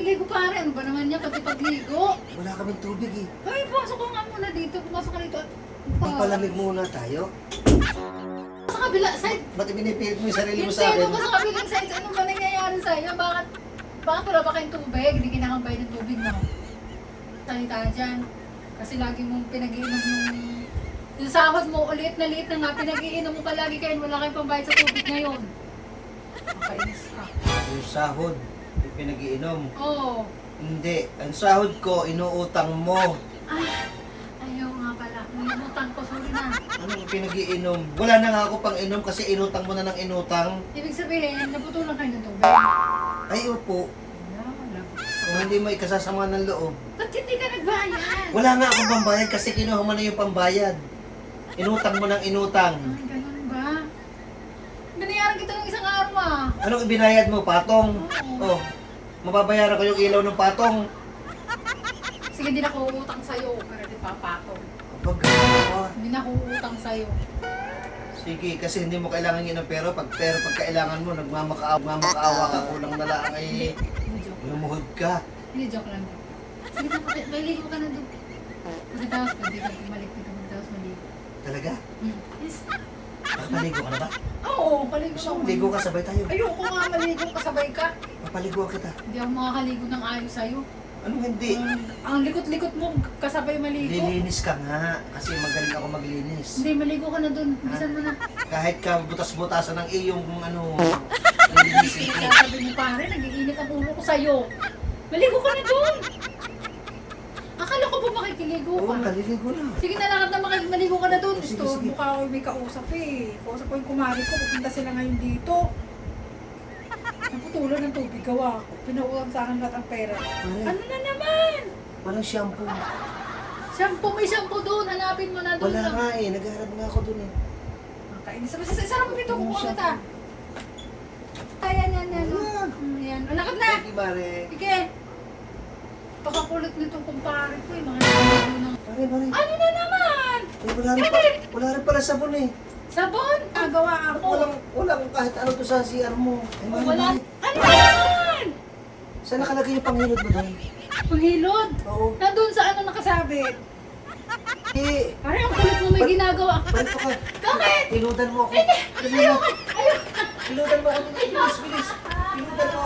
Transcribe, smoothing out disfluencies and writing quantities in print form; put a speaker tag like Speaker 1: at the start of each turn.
Speaker 1: Ligo pa rin. Ano ba naman niya pati pagligo?
Speaker 2: Wala kaming tubig eh.
Speaker 1: Ay, pumasok ko nga muna dito. Pumasok ka dito.
Speaker 2: Pampalamig muna tayo.
Speaker 1: Sa kabila side.
Speaker 2: Ba't ibinipilit mo yung sarili mo
Speaker 1: Hindi,
Speaker 2: sa akin?
Speaker 1: doon ka sa kabilang side. Ano ba nangyayari sa'yo? Bakit wala pa kayong tubig? Hindi kinakambay ng tubig mo. Salita dyan. Kasi lagi mong pinag-iinom yung sahod mo, ulit na liit na nga, pinag-iinom mo palagi kayo, wala kayong pambayad sa tubig ngayon. Makainis ka.
Speaker 2: Yung sahod, yung pinag-iinom.
Speaker 1: Oo.
Speaker 2: Hindi, ang sahod ko, inuutang mo.
Speaker 1: Ay, ayaw nga pala. Nalimutan ko, sorry na.
Speaker 2: Ano yung pinag-iinom? Wala na nga ako pang inom kasi inutang mo na ng inutang.
Speaker 1: Ibig sabihin, naputulan kayo ng tubig.
Speaker 2: Ay, upo.
Speaker 1: Wala.
Speaker 2: Kung hindi mo ikasasama ng loob.
Speaker 1: Ba't hindi ka nagbayad?
Speaker 2: Wala nga akong pambayad kasi kinuha mo na yung pambayad. Inutang mo ng inutang.
Speaker 1: Ay, ganun ba? Binayaran kita ng isang araw ah.
Speaker 2: Anong ibinayad mo? Patong?
Speaker 1: Oo.
Speaker 2: Oh, mababayaran ko yung ilaw ng patong.
Speaker 1: Sige, hindi na ako uutang sa'yo. Pero di papatong.
Speaker 2: Kapag gano'n.
Speaker 1: Hindi na ako uutang sa'yo.
Speaker 2: Sige, kasi hindi mo kailangan yun ng pero pag kailangan mo, nagmamakaawa ka, kulang na lang ay
Speaker 1: Hindi joke lang.
Speaker 2: lumuhod ka.
Speaker 1: Hindi joke lang. Sige na, maligo ka na doon. Pagkatapos, pwede ka bumalik dito. Pagkatapos maligo.
Speaker 2: Talaga?
Speaker 1: Yes.
Speaker 2: Papaligo ka na ba?
Speaker 1: Oo, paligo
Speaker 2: Gusto
Speaker 1: ako.
Speaker 2: mo ligo ka, sabay tayo.
Speaker 1: Ayoko nga maligo, kasabay ka.
Speaker 2: Papaliguan kita.
Speaker 1: Hindi ako makakaligo ng ayos sa'yo.
Speaker 2: Anong hindi?
Speaker 1: Ang likot-likot mo, kasabay maligo.
Speaker 2: Lilinis ka nga, kasi magaling ako maglinis.
Speaker 1: Hindi, maligo ka na doon. Bilisan mo na.
Speaker 2: Kahit ka butas-butasan ng iyong lilinisin ko.
Speaker 1: Kaya sabi mo pare, nag-iinit ang ulo ko sa'yo. Maligo ka na doon. Akala ko ba makikiligo
Speaker 2: Oo,
Speaker 1: ka?
Speaker 2: naliligo na.
Speaker 1: Sige na lakad na maligo ka na doon.
Speaker 2: Sige,
Speaker 1: Gusto,
Speaker 2: sige.
Speaker 1: mukha ko may kausap eh. Kausap ko yung kumari ko, pupunta sila ngayon dito. Naputulan ng tubig, gawa ko. Pinaulang sa akin lahat ang pera. Ano na naman?
Speaker 2: Walang shampoo.
Speaker 1: Shampoo, may shampoo doon. Hanapin mo na doon.
Speaker 2: Wala nga eh, naghaharap nga ako dun eh.
Speaker 1: Kainis. Sarap mo ito, kukuha na ta. Ayan, yan, yan. Ayan. Alakad na.
Speaker 2: Thank you, Mare.
Speaker 1: Sige. Pakakulit nitong kumpare ko eh. Mga naliligo ng...
Speaker 2: Mare.
Speaker 1: Ano na naman?
Speaker 2: Eh, wala rin pala sabon eh.
Speaker 1: Sabon? Nagawa ako.
Speaker 2: Walang kahit ano to sa CR mo. Ay, Mare,
Speaker 1: Wala.
Speaker 2: Mare.
Speaker 1: Ano naman?
Speaker 2: Saan nakalagay yung panghilod mo doon?
Speaker 1: Panghilod?
Speaker 2: Oo.
Speaker 1: Nandun sa ano nakasabit?
Speaker 2: Eh,
Speaker 1: Pare, ang kulit mo may ginagawa.
Speaker 2: balito ka.
Speaker 1: Bakit?
Speaker 2: Tinudan mo ako.
Speaker 1: Ayoko. Ayoko.
Speaker 2: Tinudan mo ako. Bilis. Tinudan mo